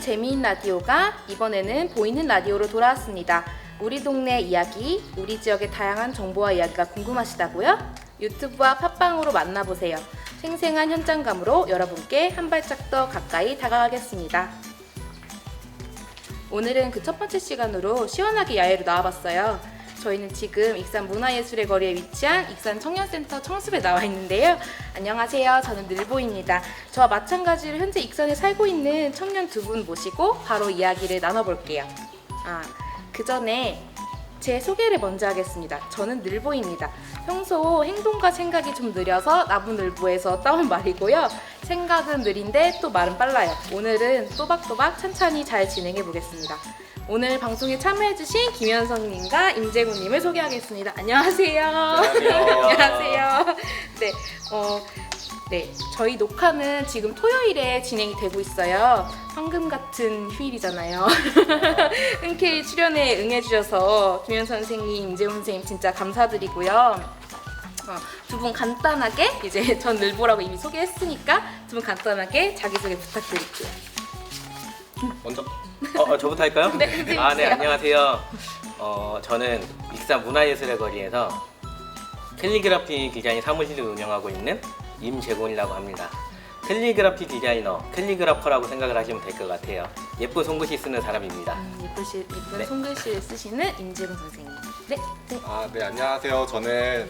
재미있는 라디오가 이번에는 보이는 라디오로 돌아왔습니다. 우리 동네 이야기, 우리 지역의 다양한 정보와 이야기가 궁금하시다고요? 유튜브와 팟빵으로 만나보세요. 생생한 현장감으로 여러분께 한 발짝 더 가까이 다가가겠습니다. 오늘은 그 첫 번째 시간으로 시원하게 야외로 나와봤어요. 저희는 지금 익산 문화예술의 거리에 위치한 익산 청년센터 청숲에 나와 있는데요. 안녕하세요. 저는 늘보입니다. 저와 마찬가지로 현재 익산에 살고 있는 청년 두 분 모시고 바로 이야기를 나눠볼게요. 그 전에 제 소개를 먼저 하겠습니다. 저는 늘보입니다. 평소 행동과 생각이 좀 느려서 나무늘보에서 따온 말이고요. 생각은 느린데 또 말은 빨라요. 오늘은 또박또박 찬찬히 잘 진행해 보겠습니다. 오늘 방송에 참여해주신 김현성님과 임재구님을 소개하겠습니다. 안녕하세요. 안녕하세요. 네, 저희 녹화는 지금 토요일에 진행이 되고 있어요. 황금 같은 휴일이잖아요. 흔쾌히 출연에 응해주셔서 김현선 선생님, 임재훈 선생님 진짜 감사드리고요. 두 분 간단하게, 이제 전 늘보라고 이미 소개했으니까 두 분 간단하게 자기소개 부탁드릴게요. 먼저? 저부터 할까요? 네, 선생님. 네, 안녕하세요. 저는 익산 문화예술의 거리에서 캘리그라피 디자인 사무실을 운영하고 있는 임재곤이라고 합니다. 캘리그라피 디자이너, 캘리그라퍼라고 생각을 하시면 될 것 같아요. 예쁜 손글씨 쓰는 사람입니다. 예쁜 네. 손글씨를 쓰시는 임재훈 선생님. 네. 네, 안녕하세요. 저는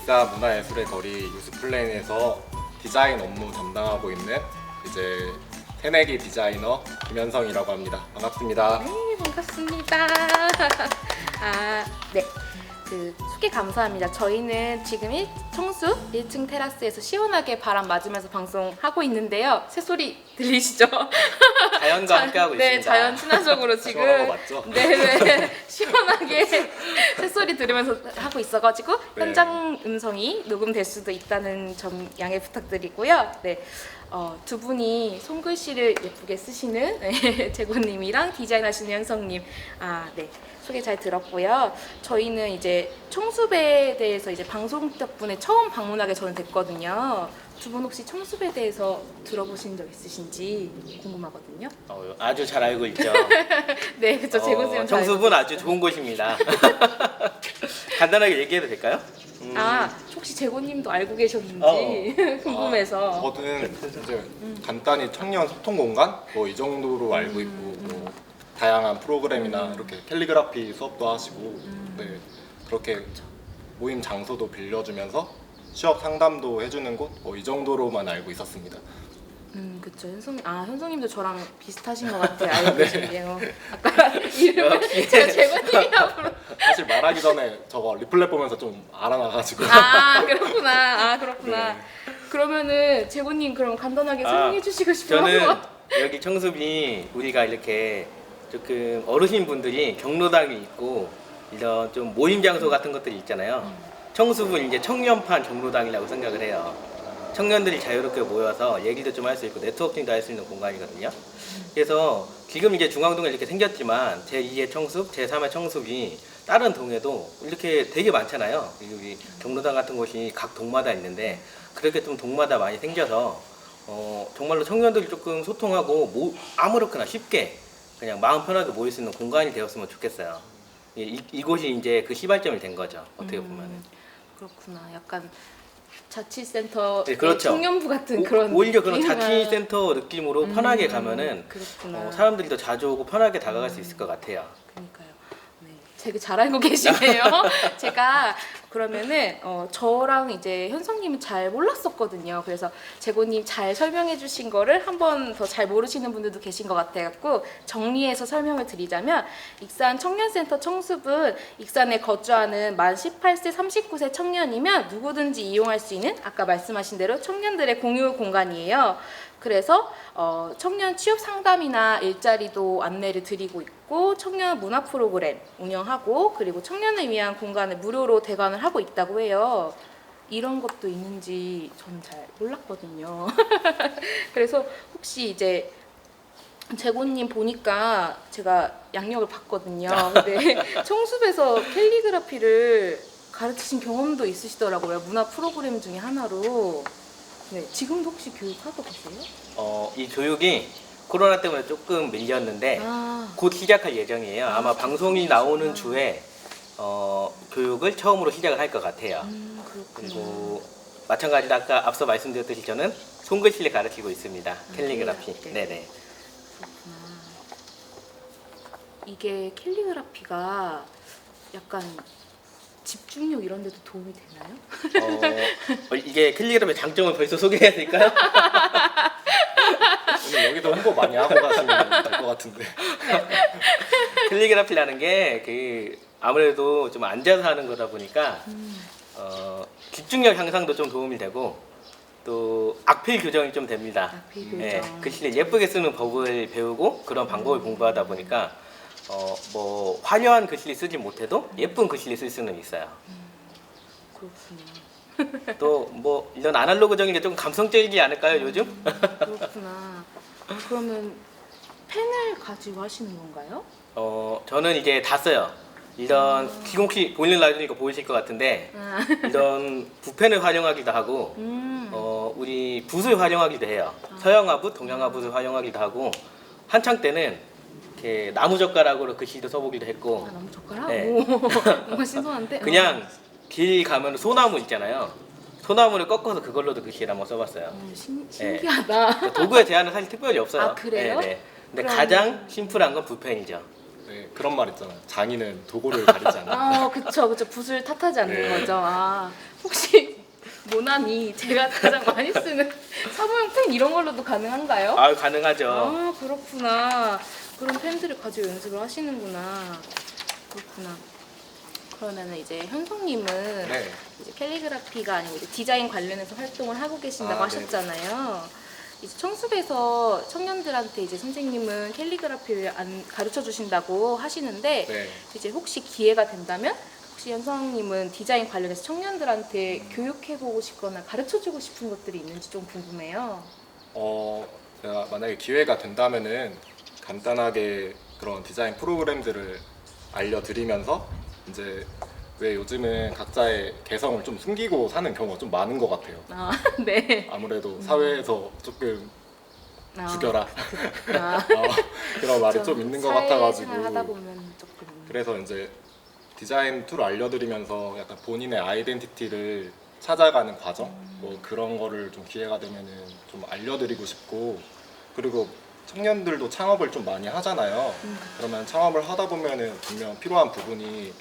익산 문화예술의 거리 유스플랜에서 디자인 업무 담당하고 있는 이제 새내기 디자이너 김현성이라고 합니다. 반갑습니다. 네, 반갑습니다. 네. 소개 감사합니다. 저희는 지금 청숲 1층 테라스에서 시원하게 바람 맞으면서 방송하고 있는데요. 새소리 들리시죠? 자연과 함께하고 네, 있습니다. 자연 친화적으로 지금 시원한 거 맞죠? 네, 시원하게 새소리 들으면서 하고 있어가지고 네. 현장 음성이 녹음될 수도 있다는 점 양해 부탁드리고요. 네. 두 분이 손글씨를 예쁘게 쓰시는 재곤님이랑 디자인하시는 현성님, 네, 소개 잘 들었고요. 저희는 이제 청숲에 대해서 이제 방송 덕분에 처음 방문하게 저는 됐거든요. 두 분 혹시 청숲에 대해서 들어보신 적 있으신지 궁금하거든요. 아주 잘 알고 있죠. 네, 그렇죠. 재곤 쌤. 청숲은 아주 좋은 곳입니다. 간단하게 얘기해도 될까요? 혹시 재곤님도 알고 계셨는지 궁금해서. 저는 이제 간단히 청년 소통 공간 뭐 이 정도로 알고 있고 뭐 다양한 프로그램이나 이렇게 캘리그라피 수업도 하시고 네, 그렇게 모임 장소도 빌려주면서 취업 상담도 해주는 곳 뭐 이 정도로만 알고 있었습니다. 그쵸. 현성님도 저랑 비슷하신 것 같아요. 알고 계신데요. 아까 이름을 제가 재곤님이라고. 사실 말하기 전에 저거 리플렛 보면서 좀 알아놔가지고. 그렇구나. 네. 그러면은 재곤님 그럼 간단하게 설명해 주시고 싶어요. 저는 여기 청숲이 우리가 이렇게 조금 어르신분들이 경로당이 있고 이런 좀 모임 장소 같은 것들이 있잖아요. 청숲은 이제 청년판 경로당이라고 생각을 해요. 청년들이 자유롭게 모여서 얘기도 좀 할 수 있고 네트워킹도 할 수 있는 공간이거든요. 그래서 지금 이제 중앙동에 이렇게 생겼지만 제2의 청숲, 제3의 청숲이 다른 동에도 이렇게 되게 많잖아요. 여기 경로당 같은 곳이 각 동마다 있는데 그렇게 좀 동마다 많이 생겨서 정말로 청년들이 조금 소통하고 아무렇게나 쉽게 그냥 마음 편하게 모일 수 있는 공간이 되었으면 좋겠어요. 이곳이 이제 그 시발점이 된 거죠. 어떻게 보면은. 그렇구나. 약간 자치센터 네, 그렇죠. 청년부 같은 그런 오히려 그런 느낌? 자치센터 느낌으로 편하게 가면은 그렇구나. 사람들이 더 자주 오고 편하게 다가갈 수 있을 것 같아요. 그러니까요. 네, 되게 잘 알고 계시네요. 제가 그러면은 저랑 이제 현성님은 잘 몰랐었거든요. 그래서 재곤님 잘 설명해 주신 거를 한 번 더 잘 모르시는 분들도 계신 것 같아갖고 정리해서 설명을 드리자면 익산 청년센터 청숲은 익산에 거주하는 만 18세 39세 청년이면 누구든지 이용할 수 있는 아까 말씀하신 대로 청년들의 공유 공간이에요. 그래서 청년 취업 상담이나 일자리도 안내를 드리고 있고 청년 문화 프로그램 운영하고 그리고 청년을 위한 공간을 무료로 대관을 하고 있다고 해요. 이런 것도 있는지 저는 잘 몰랐거든요. 그래서 혹시 이제 재곤님 보니까 제가 양력을 봤거든요. 근데 청숲에서 캘리그라피를 가르치신 경험도 있으시더라고요. 문화 프로그램 중에 하나로. 네, 지금도 혹시 교육하고 계세요? 이 교육이 코로나 때문에 조금 밀렸는데 아, 곧 시작할 예정이에요. 아마 방송이 나오는 주에 교육을 처음으로 시작을 할 것 같아요. 그렇구나. 그리고 마찬가지로 아까 앞서 말씀드렸듯이 저는 손글씨를 가르치고 있습니다. 캘리그라피. 네. 네네. 그렇구나. 이게 캘리그라피가 약간 집중력 이런 데도 도움이 되나요? 이게 캘리그라피의 장점을 벌써 소개해야 될까요? 오늘 여기도 홍보 많이 하고 가시면 될 것 같은데. 캘리그라피라는 게 아무래도 좀 앉아서 하는 거다 보니까 집중력 향상도 좀 도움이 되고 또 악필 교정이 좀 됩니다. 악필 교정. 네, 글씨를 예쁘게 쓰는 법을 배우고 그런 방법을 공부하다 보니까 뭐 화려한 글씨를 쓰지 못해도 예쁜 글씨를 쓸 수는 있어요. 그렇구나. 또 뭐 이런 아날로그적인 게 좀 감성적이지 않을까요 요즘? 그렇구나. 그러면 펜을 가지고 하시는 건가요? 저는 이제 다 써요. 이런 지금 혹시 보이는 라디오니까 보이실 것 같은데 아, 이런 붓펜을 활용하기도 하고 우리 붓을 활용하기도 해요. 서양화 붓, 동양화 붓을 활용하기도 하고 한창 때는 이렇게 나무 젓가락으로 글씨도 써보기도 했고 나무 젓가락? 네. 오, 뭔가 신선한데? 그냥 길 가면 소나무 있잖아요. 소나무를 꺾어서 그걸로도 글씨를 한번 써봤어요. 신기하다. 도구의 제한은 사실 특별히 없어요. 아, 그래요? 네. 근데 그럼- 가장 심플한 건 붓펜이죠. 네, 그런 말 있잖아요. 장인은 도구를 가리지 않는다. 아, 그쵸. 붓을 탓하지 않는 네. 거죠. 아, 혹시 모나미 제가 가장 많이 쓰는 사무용 펜 이런 걸로도 가능한가요? 아, 가능하죠. 아, 그렇구나. 그런 펜들을 가지고 연습을 하시는구나. 그렇구나. 그러면은 이제 현성님은 네. 이제 캘리그라피가 아니고 이제 디자인 관련해서 활동을 하고 계신다고 아, 하셨잖아요. 이제 청숲에서 청년들한테 이제 선생님은 캘리그라피를 가르쳐 주신다고 하시는데 네. 이제 혹시 기회가 된다면 혹시 현성님은 디자인 관련해서 청년들한테 교육해보고 싶거나 가르쳐주고 싶은 것들이 있는지 좀 궁금해요. 제가 만약에 기회가 된다면은 간단하게 그런 디자인 프로그램들을 알려드리면서 이제 왜 요즘은 각자의 개성을 좀 숨기고 사는 경우가 좀 많은 것 같아요. 아, 네. 아무래도 사회에서 조금 아, 죽여라 아, 그런 말이 좀 있는 것 사회생활 같아가지고 하다 보면 조금. 그래서 이제 디자인 툴을 알려드리면서 약간 본인의 아이덴티티를 찾아가는 과정 뭐 그런 거를 좀 기회가 되면은 좀 알려드리고 싶고 그리고 청년들도 창업을 좀 많이 하잖아요. 그러면 창업을 하다 보면은 분명 필요한 부분이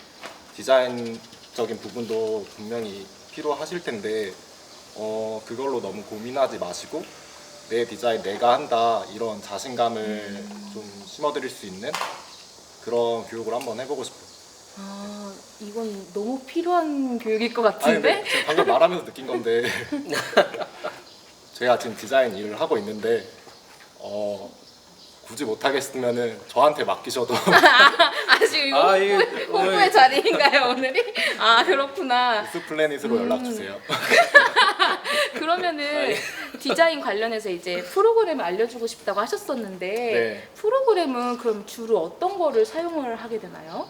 디자인적인 부분도 분명히 필요하실 텐데 그걸로 너무 고민하지 마시고 내 디자인 내가 한다 이런 자신감을 좀 심어드릴 수 있는 그런 교육을 한번 해보고 싶어요. 아, 이건 너무 필요한 교육일 것 아니, 같은데? 근데 제가 방금 말하면서 느낀 건데 제가 지금 디자인 일을 하고 있는데 굳이 못하겠으면은 저한테 맡기셔도 아, 지금 이거 아, 이게 홍보의 오늘- 자리인가요, 오늘이? 아, 그렇구나. 뉴스플래닛으로 연락 주세요. 그러면은 디자인 관련해서 이제 프로그램을 알려주고 싶다고 하셨었는데 네. 프로그램은 그럼 주로 어떤 거를 사용을 하게 되나요?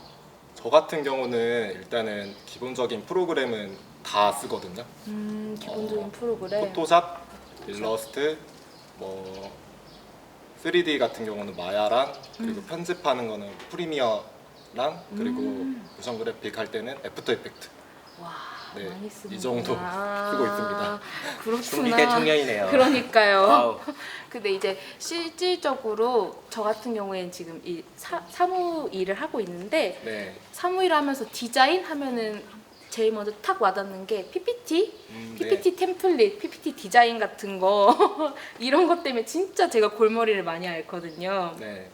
저 같은 경우는 일단은 기본적인 프로그램은 다 쓰거든요. 기본적인 프로그램. 포토샵, 일러스트, 뭐 3D 같은 경우는 마야랑 그리고 편집하는 거는 프리미어랑 그리고 모션 그래픽 할 때는 애프터 이펙트. 와, 네, 많이 쓰는 이 정도 쓰고 있습니다. 그렇구나. 준비된 청년이네요. 그러니까요. 와우. 근데 이제 실질적으로 저 같은 경우에는 지금 이 사무 일을 하고 있는데 네. 사무 일을 하면서 디자인 하면은 제일 먼저 탁 와닿는 게 PPT, 네. PPT 템플릿, PPT 디자인 같은 거 이런 것 때문에 진짜 제가 골머리를 많이 앓거든요. 네.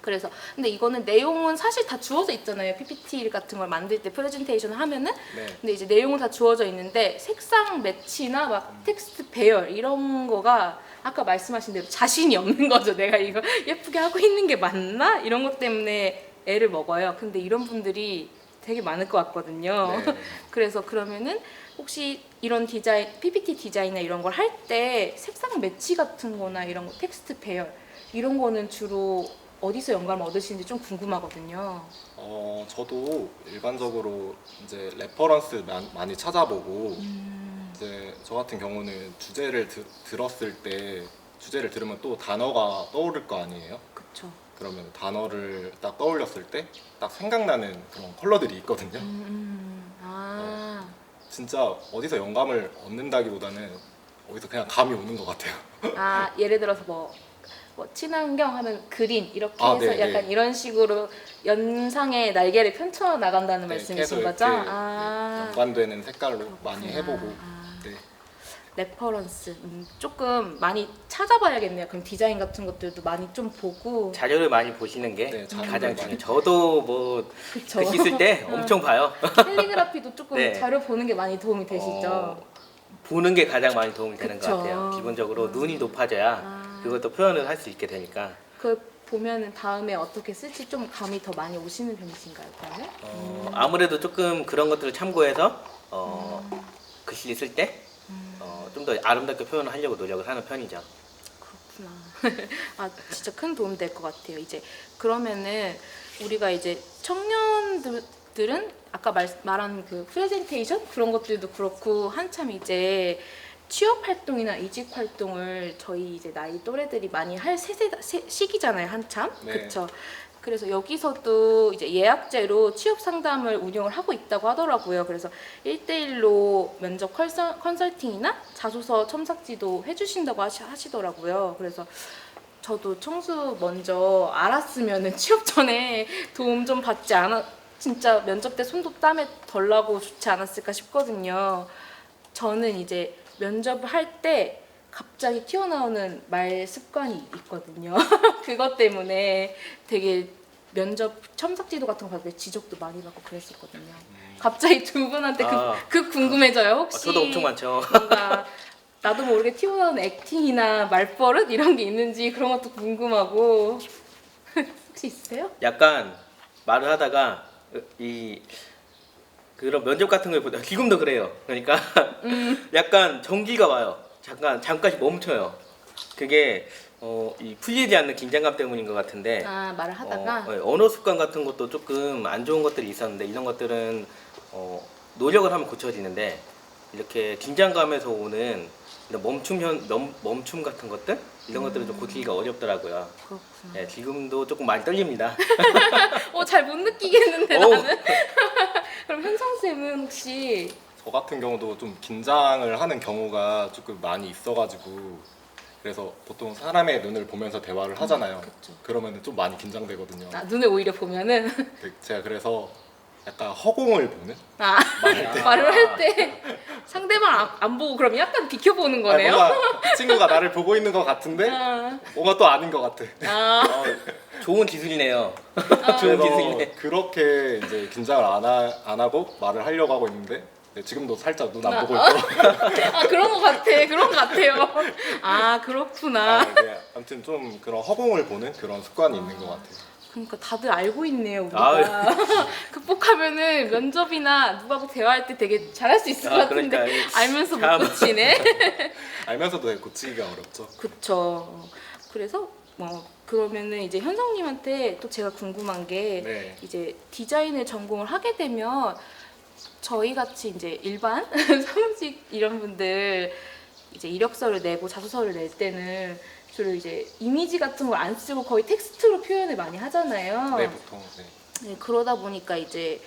그래서 근데 이거는 내용은 사실 다 주어져 있잖아요. PPT 같은 걸 만들 때 프레젠테이션을 하면은 네. 근데 이제 내용은 다 주어져 있는데 색상 매치나 막 텍스트 배열 이런 거가 아까 말씀하신 대로 자신이 없는 거죠. 내가 이거 예쁘게 하고 있는 게 맞나? 이런 것 때문에 애를 먹어요. 근데 이런 분들이 되게 많을 것 같거든요. 네. 그래서 그러면은 혹시 이런 디자인, PPT 디자인이나 이런 걸 할 때 색상 매치 같은 거나 이런 거, 텍스트 배열 이런 거는 주로 어디서 영감을 얻으시는지 좀 궁금하거든요. 저도 일반적으로 이제 레퍼런스 많이 찾아보고 이제 저 같은 경우는 주제를 들었을 때 주제를 들으면 또 단어가 떠오를 거 아니에요? 그쵸. 그러면 단어를 딱 떠올렸을 때 딱 생각나는 그런 컬러들이 있거든요. 아. 진짜 어디서 영감을 얻는다기보다는 어디서 그냥 감이 오는 것 같아요. 아, 예를 들어서 뭐 친환경 하면 그린 이렇게 아, 해서 네, 약간 네. 이런 식으로 연상의 날개를 펼쳐 나간다는 네, 말씀이신 계속 거죠? 이렇게, 아. 연관되는 색깔로 많이 그렇구나. 해보고. 아. 네. 레퍼런스 조금 많이 찾아봐야겠네요. 그럼 디자인 같은 것들도 많이 좀 보고. 자료를 많이 보시는 게 네, 자료를 가장 많이 중요해요. 저도 뭐 그쵸. 글씨 쓸 때 엄청 봐요. 캘리그라피도 조금 네. 자료 보는 게 많이 도움이 되시죠? 보는 게 가장 많이 도움이 되는 그쵸. 것 같아요. 기본적으로 눈이 높아져야 아. 그것도 표현을 할 수 있게 되니까. 그 보면은 다음에 어떻게 쓸지 좀 감이 더 많이 오시는 편이신가요, 그러면? 아무래도 조금 그런 것들을 참고해서 글씨 쓸 때 좀 더 아름답게 표현을 하려고 노력을 하는 편이죠. 그렇구나. 아, 진짜 큰 도움 될 것 같아요. 이제 그러면은 우리가 이제 청년들은 아까 말한 그 프레젠테이션 그런 것들도 그렇고 한참 이제 취업 활동이나 이직 활동을 저희 이제 나이 또래들이 많이 할 시기잖아요, 한참. 네. 그렇죠. 그래서 여기서도 이제 예약제로 취업 상담을 운영을 하고 있다고 하더라고요. 그래서 1대1로 면접 컨설팅이나 자소서 첨삭지도 해주신다고 하시더라고요. 그래서 저도 청수 먼저 알았으면은 취업 전에 도움 좀 받지 진짜 면접 때 손도 땀에 덜 나고 좋지 않았을까 싶거든요. 저는 이제 면접을 할 때 갑자기 튀어나오는 말 습관이 있거든요. 그것 때문에 되게 면접 첨삭지도 같은 거 받을 때 지적도 많이 받고 그랬었거든요. 갑자기 두 분한테 그 궁금해져요. 혹시 저도 엄청 많죠. 뭔가 나도 모르게 튀어나오는 액팅이나 말버릇 이런 게 있는지 그런 것도 궁금하고 혹시 있으세요? 약간 말을 하다가 그런 면접 같은 걸 보다 지금도 그래요. 그러니까 약간 전기가 와요. 잠깐씩 멈춰요. 그게 이 풀리지 않는 긴장감 때문인 것 같은데 아, 말을 하다가 언어 습관 같은 것도 조금 안 좋은 것들이 있었는데 이런 것들은 노력을 하면 고쳐지는데 이렇게 긴장감에서 오는 이런 멈춤 같은 것들 이런 것들은 좀 고치기가 어렵더라고요. 그렇구나. 네, 지금도 조금 많이 떨립니다. 잘 못 느끼겠는데 어우. 나는. 그럼 현성 쌤은 혹시 저 같은 경우도 좀 긴장을 하는 경우가 조금 많이 있어가지고 그래서 보통 사람의 눈을 보면서 대화를 하잖아요. 그쵸. 그러면 좀 많이 긴장되거든요. 눈에 오히려 보면은 제가 그래서 약간 허공을 보는 말할 때 말을 할 때 상대방 안 보고 그럼 약간 비켜보는 아니, 거네요. 뭔가 이 친구가 나를 보고 있는 것 같은데 아, 뭔가 또 아닌 것 같아. 좋은 기술이네요. 좋은 그래서 기술이네. 그렇게 이제 긴장을 안 하고 말을 하려고 하고 있는데 네, 지금도 살짝 눈 안 보고 있고. 그런 거 같아. 그런 거 같아요. 아, 그렇구나. 네, 아무튼 좀 그런 허공을 보는 그런 습관이 있는 것 같아요. 그러니까 다들 알고 있네요, 우리가. 극복하면은 면접이나 누구하고 대화할 때 되게 잘할 수 있을 것 같은데 그러니까 알면서 못 참. 고치네. 알면서도 되게 고치기가 어렵죠. 그쵸. 그래서 그러면은 이제 현성님한테 또 제가 궁금한 게 네. 이제 디자인을 전공을 하게 되면 저희 같이 이제 일반 사무직 이런 분들 이제 이력서를 내고 자소서를 낼 때는 주로 이제 이미지 같은 걸 안 쓰고 거의 텍스트로 표현을 많이 하잖아요. 네, 보통. 네. 네, 그러다 보니까 이제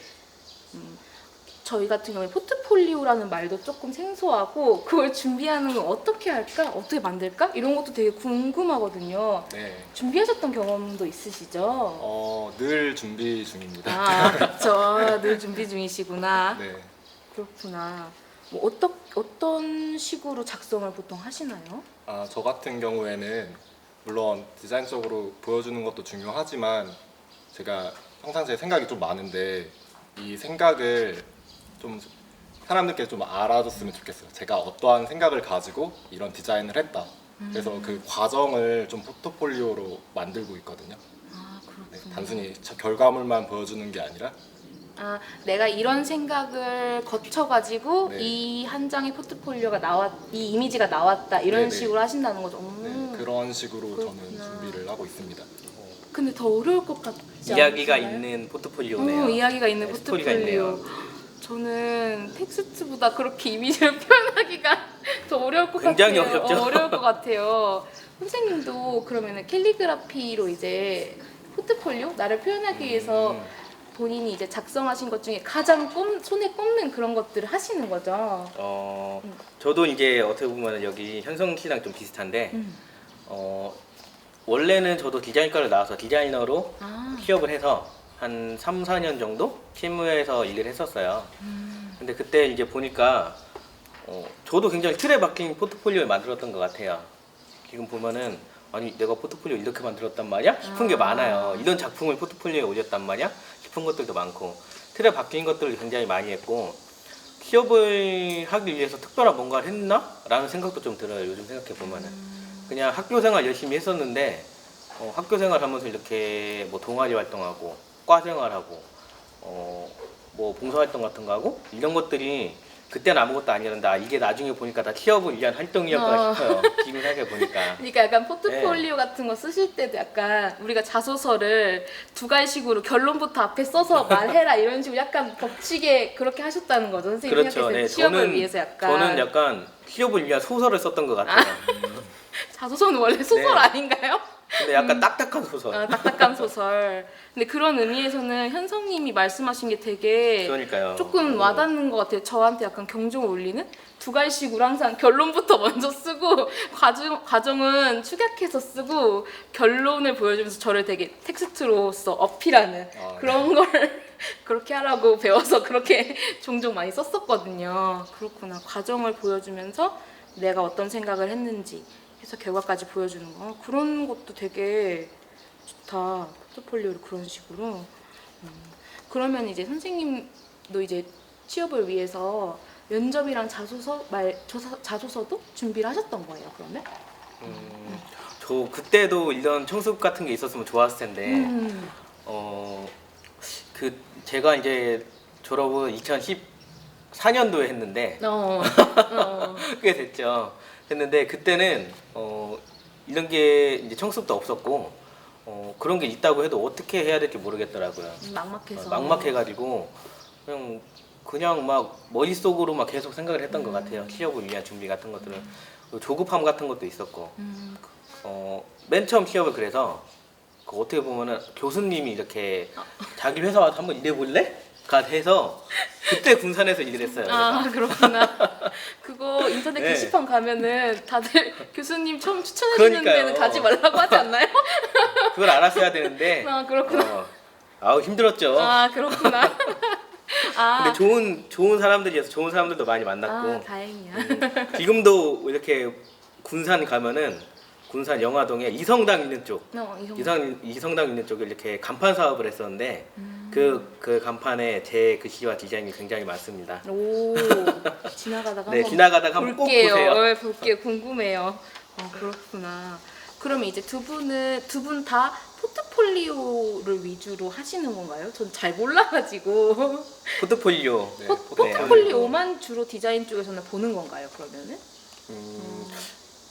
저희 같은 경우에 포트폴리오라는 말도 조금 생소하고 그걸 준비하는 건 어떻게 할까? 어떻게 만들까? 이런 것도 되게 궁금하거든요. 네. 준비하셨던 경험도 있으시죠? 늘 준비 중입니다. 아, 그쵸. 늘 준비 중이시구나. 네. 그렇구나. 뭐 어떤 식으로 작성을 보통 하시나요? 저 같은 경우에는 물론 디자인적으로 보여주는 것도 중요하지만 제가 항상 제 생각이 좀 많은데 이 생각을 좀 사람들께 좀 알아줬으면 좋겠어요. 제가 어떠한 생각을 가지고 이런 디자인을 했다. 그래서 그 과정을 좀 포트폴리오로 만들고 있거든요. 아, 네, 그렇구나. 단순히 결과물만 보여주는 게 아니라 아, 내가 이런 생각을 거쳐가지고 네. 이 한 장의 포트폴리오가 이 이미지가 나왔다 이런 네네. 식으로 하신다는 거죠. 네, 그런 식으로 저는 그렇구나. 준비를 하고 있습니다. 근데 더 어려울 것 같지 이야기가 않으신가요? 있는 포트폴리오네요. 이야기가 있는 네, 스토리가 포트폴리오. 있네요. 저는 텍스트보다 그렇게 이미지를 표현하기가 더 어려울 것 굉장히 같아요. 어렵죠. 어려울 것 같아요. 선생님도 그러면은 캘리그라피로 이제 포트폴리오 나를 표현하기 위해서 본인이 이제 작성하신 것 중에 가장 손에 꼽는 그런 것들을 하시는 거죠. 저도 이제 어떻게 보면 여기 현성 씨랑 좀 비슷한데 음. 원래는 저도 디자인과를 나와서 디자이너로 아, 취업을 해서 한 3, 4년 정도 실무에서 일을 했었어요. 근데 그때 이제 보니까 저도 굉장히 틀에 박힌 포트폴리오를 만들었던 것 같아요. 지금 보면은 아니 내가 포트폴리오 이렇게 만들었단 말이야? 싶은 게 아. 많아요. 이런 작품을 포트폴리오에 올렸단 말이야? 싶은 것들도 많고 틀에 박힌 것들을 굉장히 많이 했고 취업을 하기 위해서 특별한 뭔가를 했나? 라는 생각도 좀 들어요. 요즘 생각해 보면은 그냥 학교 생활 열심히 했었는데 학교 생활 하면서 이렇게 뭐 동아리 활동하고 과 생활하고 뭐 봉사활동 같은 거 하고 이런 것들이 그때는 아무것도 아니었는데 이게 나중에 보니까 다 취업을 위한 활동이었구나 싶어요. 지금 생각해 보니까. 그러니까 약간 포트폴리오 같은 거 쓰실 때도 약간 우리가 자소서를 두 갈식으로 결론부터 앞에 써서 말해라 이런 식으로 약간 벅치게 그렇게 하셨다는 거죠. 선생님 그렇죠. 생각했을 때 네, 취업을 위해서 약간. 저는 약간 취업을 위한 소설을 썼던 것 같아요. 자소서는 원래 소설 네. 아닌가요? 근데 약간 딱딱한 소설. 딱딱한 소설. 근데 그런 의미에서는 현성님이 말씀하신 게 되게 그러니까요. 조금 와닿는 것 같아요. 저한테 약간 경종을 울리는 두 갈식으로 항상 결론부터 먼저 쓰고 과정은 축약해서 쓰고 결론을 보여주면서 저를 되게 텍스트로서 어필하는 그런 걸 그렇게 하라고 배워서 그렇게 종종 많이 썼었거든요. 그렇구나. 과정을 보여주면서 내가 어떤 생각을 했는지 해서 결과까지 보여주는 거 그런 것도 되게 좋다. 포트폴리오를 그런 식으로. 그러면 이제 선생님도 이제 취업을 위해서 면접이랑 자소서도 준비를 하셨던 거예요. 그러면? 저 그때도 이런 청습 같은 게 있었으면 좋았을 텐데 그 제가 이제 졸업을 2014년도에 했는데 꽤 됐죠. 했는데 그때는 이런 게 이제 청습도 없었고 그런 게 있다고 해도 어떻게 해야 될지 모르겠더라고요. 막막해서. 막막해가지고 그냥 막 머릿속으로 막 계속 생각을 했던 것 같아요. 취업을 위한 준비 같은 것들은 그리고 조급함 같은 것도 있었고 맨 처음 취업을 그래서 어떻게 보면은 교수님이 이렇게 자기 회사 와서 한번 일해볼래? 가 해서 그때 군산에서 일을 했어요. 아, 그렇구나. 그거 인터넷 네. 게시판 가면은 다들 교수님 처음 추천해주는 그러니까요. 데는 가지 말라고 하지 않나요? 그걸 알았어야 되는데 아, 그렇구나. 아우 힘들었죠. 아, 그렇구나. 아, 근데 좋은 사람들이어서 좋은 사람들도 많이 만났고 다행이야. 지금도 이렇게 군산 가면은 군산 영화동에 이성당 있는 쪽 이성당 있는 쪽에 이렇게 간판 사업을 했었는데 그 간판에 제 글씨와 디자인이 굉장히 많습니다. 오, 지나가다가 네, 한번 지나가다가 한번 꼭 볼게요. 보세요. 볼게요. 궁금해요. 그렇구나. 그러면 이제 두 분 다 포트폴리오를 위주로 하시는 건가요? 전 잘 몰라가지고. 포트폴리오. 네, 포트폴리오만 주로 디자인 쪽에서는 보는 건가요? 그러면은?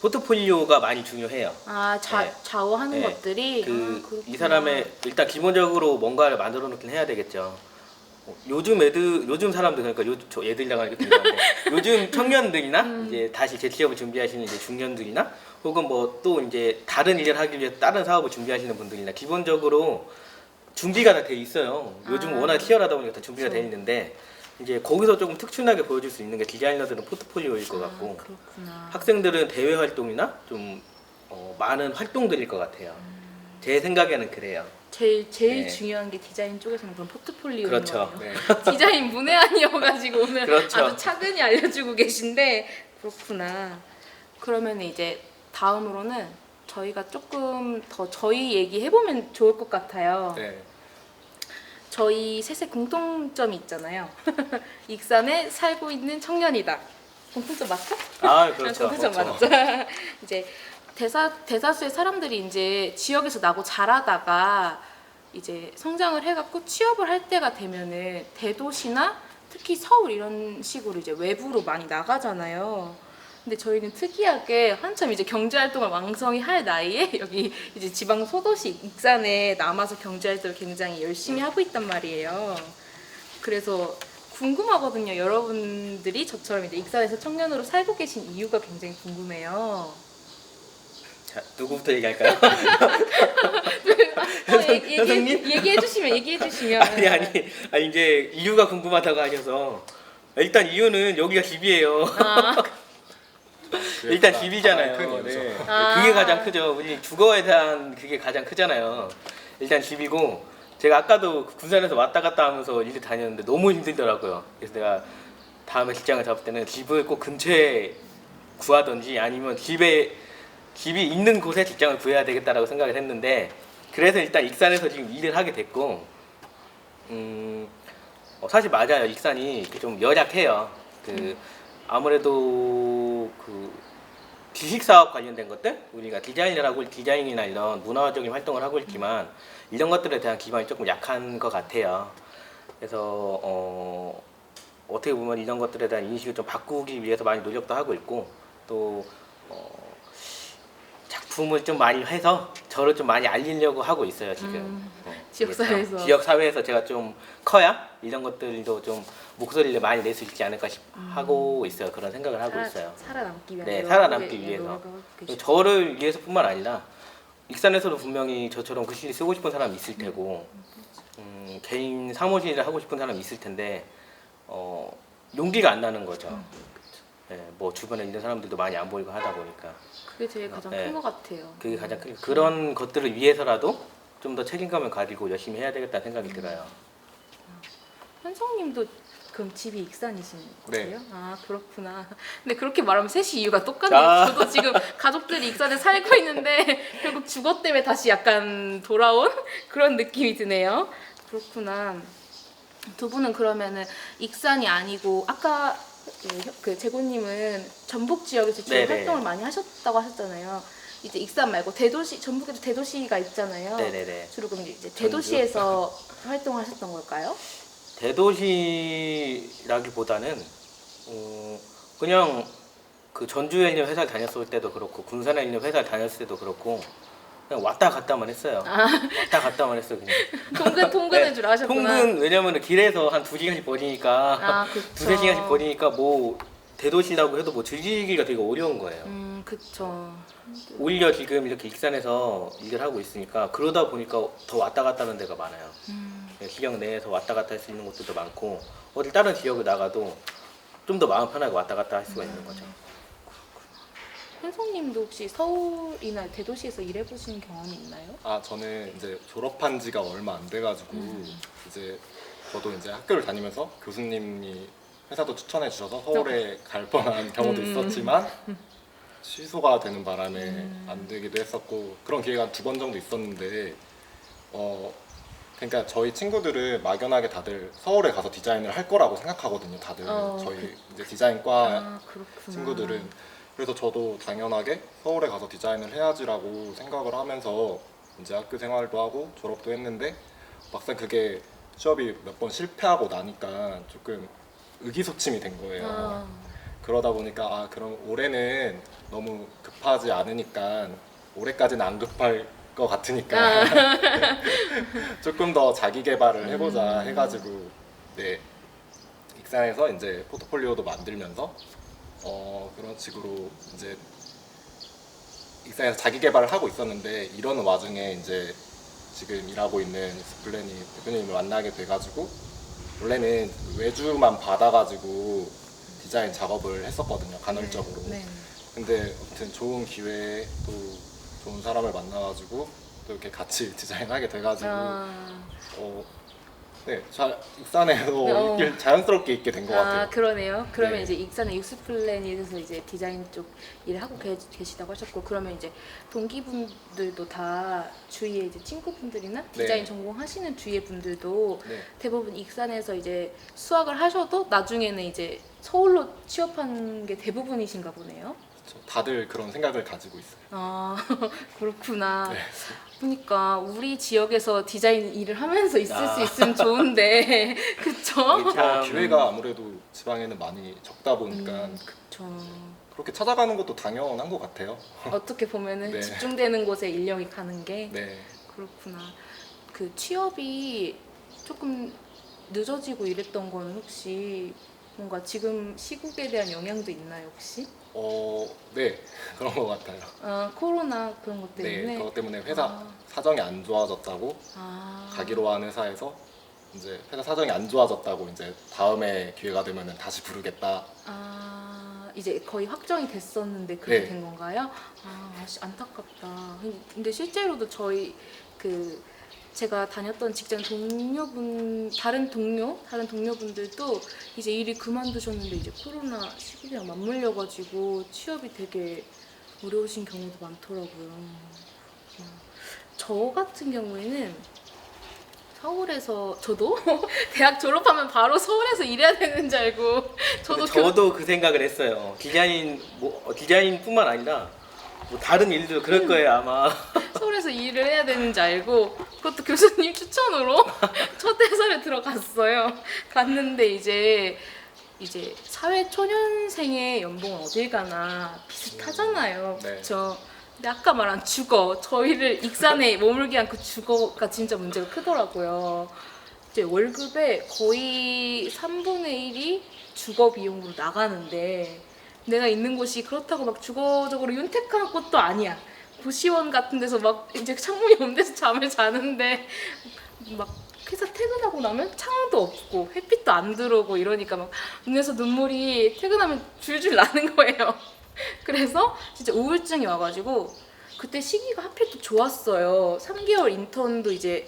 포트폴리오가 많이 중요해요. 아, 네. 좌우하는 네. 것들이. 이 그렇구나. 사람의 일단 기본적으로 뭔가를 만들어 놓긴 해야 되겠죠. 요즘 사람들 그러니까 저 애들이라고 하니까 죄송한데 요즘 청년들이나 이제 다시 재취업을 준비하시는 이제 중년들이나 혹은 뭐 또 이제 다른 일을 하기 위해 다른 사업을 준비하시는 분들이나 기본적으로 준비가 다 돼 있어요. 요즘 워낙 치열하다 보니까 다 준비가 돼 있는데 이제 거기서 조금 특출나게 보여줄 수 있는 게 디자이너들은 포트폴리오일 것 같고 그렇구나. 학생들은 대외 활동이나 좀 많은 활동들일 것 같아요. 제 생각에는 그래요. 제일 네. 중요한 게 디자인 쪽에서는 그런 포트폴리오인 그렇죠. 것 같아요. 네. 디자인 문외한이어가지고 오늘 그렇죠. 아주 차근히 알려주고 계신데 그렇구나. 그러면 이제 다음으로는 저희가 조금 더 저희 얘기 해보면 좋을 것 같아요. 네. 저희 셋의 공통점이 있잖아요. 익산에 살고 있는 청년이다. 공통점 맞죠? 아 그렇죠. 공통점 그렇죠. 맞죠? 이제 대다수의 사람들이 이제 지역에서 나고 자라다가 이제 성장을 해갖고 취업을 할 때가 되면은 대도시나 특히 서울 이런 식으로 이제 외부로 많이 나가잖아요. 근데 저희는 특이하게 한참 이제 경제 활동을 왕성히 할 나이에 여기 이제 지방 소도시 익산에 남아서 경제 활동을 굉장히 열심히 하고 있단 말이에요. 그래서 궁금하거든요. 여러분들이 저처럼 이제 익산에서 청년으로 살고 계신 이유가 굉장히 궁금해요. 자, 누구부터 얘기할까요? 현성님? 얘기해 주시면. 아니 이제 이유가 궁금하다고 하셔서 일단 이유는 여기가 집이에요. 아, 일단 가장 집이잖아요. 큰 이유죠. 네. 아. 그게 가장 크죠. 우리 주거에 대한 그게 가장 크잖아요. 일단 집이고 제가 아까도 군산에서 왔다 갔다 하면서 일 다녔는데 너무 힘들더라고요. 그래서 내가 다음에 직장을 잡을 때는 집을 꼭 근처에 구하든지 아니면 집이 있는 곳에 직장을 구해야 되겠다라고 생각을 했는데 그래서 일단 익산에서 지금 일을 하게 됐고 사실 맞아요. 익산이 이렇게 좀 열악해요. 아무래도 지식 사업 관련된 것들 우리가 디자인을 하고 디자인이나 이런 문화적인 활동을 하고 있지만 이런 것들에 대한 기반이 조금 약한 것 같아요. 그래서 어떻게 보면 이런 것들에 대한 인식을 좀 바꾸기 위해서 많이 노력도 하고 있고 또 작품을 좀 많이 해서 저를 좀 많이 알리려고 하고 있어요 지금. 지역사회에서. 지역사회에서 제가 좀 커야 이런 것들도 좀 목소리를 많이 낼 수 있지 않을까 하고 있어요. 그런 생각을 하고 있어요. 살아남기 위한. 네, 여러 살아남기 가지 위해서. 노력을 하고 계시죠. 저를 위해서뿐만 아니라 익산에서도 분명히 저처럼 글씨를 쓰고 싶은 사람이 있을 테고 개인 사무실을 하고 싶은 사람이 있을 텐데 용기가 안 나는 거죠. 네, 뭐 주변에 있는 사람들도 많이 안 보이고 하다 보니까 그게 제일 가장 네. 큰 것 같아요. 그게 가장 큰 그런 것들을 위해서라도 좀 더 책임감을 가지고 열심히 해야 되겠다는 생각이 들어요. 현성님도 그럼 집이 익산이신 네. 거예요? 아 그렇구나. 근데 그렇게 말하면 셋이 이유가 똑같네요. 아. 저도 지금 가족들이 익산에 살고 있는데 결국 주거 때문에 다시 약간 돌아온 그런 느낌이 드네요. 그렇구나. 두 분은 그러면은 익산이 아니고 아까 그 재고님은 전북 지역에서 주로 네네. 활동을 많이 하셨다고 하셨잖아요. 이제 익산 말고 대도시 전북에도 대도시가 있잖아요. 네네네. 주로 그럼 이제 대도시에서 활동하셨던 걸까요? 대도시라기보다는 그냥 그 전주에 있는 회사를 다녔을 때도 그렇고 군산에 있는 회사를 다녔을 때도 그렇고 그냥 왔다 갔다만 했어요. 왔다 갔다만 했어요 그냥. 통근을 네, 주로 하셨구나. 통근 왜냐면 길에서 한 2시간씩 거리니까 아, 그쵸. 2-3시간씩 거리니까 뭐 대도시라고 해도 뭐 즐기기가 되게 어려운 거예요. 그쵸. 오히려 지금 이렇게 익산에서 일을 하고 있으니까 그러다 보니까 더 왔다 갔다 하는 데가 많아요. 지역 내에서 왔다 갔다 할 수 있는 곳들도 많고 어디 다른 지역을 나가도 좀 더 마음 편하게 왔다 갔다 할 수가 있는 거죠. 현성님도 혹시 서울이나 대도시에서 일해보신 경험이 있나요? 아 저는 이제 졸업한 지가 얼마 안 돼가지고 이제 저도 이제 학교를 다니면서 교수님이 회사도 추천해 주셔서 서울에 갈 뻔한 경우도 있었지만 취소가 되는 바람에 안 되기도 했었고 그런 기회가 한 2번 정도 있었는데 그러니까 저희 친구들은 막연하게 다들 서울에 가서 디자인을 할 거라고 생각하거든요. 다들 저희 이제 디자인과 그렇구나. 친구들은 그래서 저도 당연하게 서울에 가서 디자인을 해야지라고 생각을 하면서 이제 학교 생활도 하고 졸업도 했는데 막상 그게 취업이 몇 번 실패하고 나니까 조금 의기소침이 된 거예요. 그러다 보니까 그럼 올해는 너무 급하지 않으니까 올해까지는 안 급할 것 같으니까 조금 더 자기 개발을 해보자 해가지고 네 익산에서 이제 포트폴리오도 만들면서 그런 식으로 이제 익산에서 자기 개발을 하고 있었는데 이런 와중에 이제 지금 일하고 있는 스플래니 대표님을 만나게 돼가지고 원래는 외주만 받아가지고 디자인 작업을 했었거든요 간헐적으로. 네. 근데 아무튼 좋은 기회에 또 좋은 사람을 만나가지고 또 이렇게 같이 디자인하게 돼가지고 네, 잘 익산에서 있길 자연스럽게 있게 된 것 같아요. 그러네요. 그러면 네. 이제 익산의 육수플래닛에서 이제 디자인 쪽 일을 하고 계시다고 하셨고, 그러면 이제 동기분들도 다 주위에 이제 친구분들이나 네. 디자인 전공하시는 주위의 분들도 네. 대부분 익산에서 이제 수학을 하셔도 나중에는 이제 서울로 취업한 게 대부분이신가 보네요. 다들 그런 생각을 가지고 있어요. 아 그렇구나. 네. 그러니까 우리 지역에서 디자인 일을 하면서 있을 수 있으면 좋은데 그쵸? 참 기회가 아무래도 지방에는 많이 적다 보니까 그쵸. 그렇게 찾아가는 것도 당연한 것 같아요. 어떻게 보면은 네. 집중되는 곳에 인력이 가는 게 네. 그렇구나. 그 취업이 조금 늦어지고 이랬던 거는 혹시 뭔가 지금 시국에 대한 영향도 있나요 혹시? 네 그런 것 같아요. 아 코로나 그런 것 때문에? 네, 그것 때문에 회사 아. 사정이 안 좋아졌다고 아. 가기로 한 회사에서 이제 회사 사정이 안 좋아졌다고 이제 다음에 기회가 되면은 다시 부르겠다. 아 이제 거의 확정이 됐었는데 그렇게 네. 된 건가요? 아 안타깝다. 근데 실제로도 저희 그 제가 다녔던 직장 다른 동료분들도 이제 일이 그만두셨는데 이제 코로나 시국이랑 맞물려가지고 취업이 되게 어려우신 경우도 많더라고요. 저 같은 경우에는 서울에서 저도 대학 졸업하면 바로 서울에서 일해야 되는 줄 알고 저도 그 생각을 했어요. 디자인뿐만 아니라 뭐 다른 일도 그럴 거예요 아마. 서울에서 일을 해야 되는 줄 알고 그것도 교수님 추천으로 첫 회사를 들어갔어요. 갔는데 이제 사회 초년생의 연봉은 어딜 가나 비슷하잖아요. 네. 그렇죠. 근데 아까 말한 주거, 저희를 익산에 머물게 한 그 주거가 진짜 문제가 크더라고요. 이제 월급의 거의 3분의 1이 주거 비용으로 나가는데 내가 있는 곳이 그렇다고 막 주거적으로 윤택한 곳도 아니야. 고시원 같은 데서 막 이제 창문이 없는 데서 잠을 자는데 막 회사 퇴근하고 나면 창도 없고 햇빛도 안 들어오고 이러니까 막 눈에서 눈물이 퇴근하면 줄줄 나는 거예요. 그래서 진짜 우울증이 와가지고 그때 시기가 하필 또 좋았어요. 3개월 인턴도 이제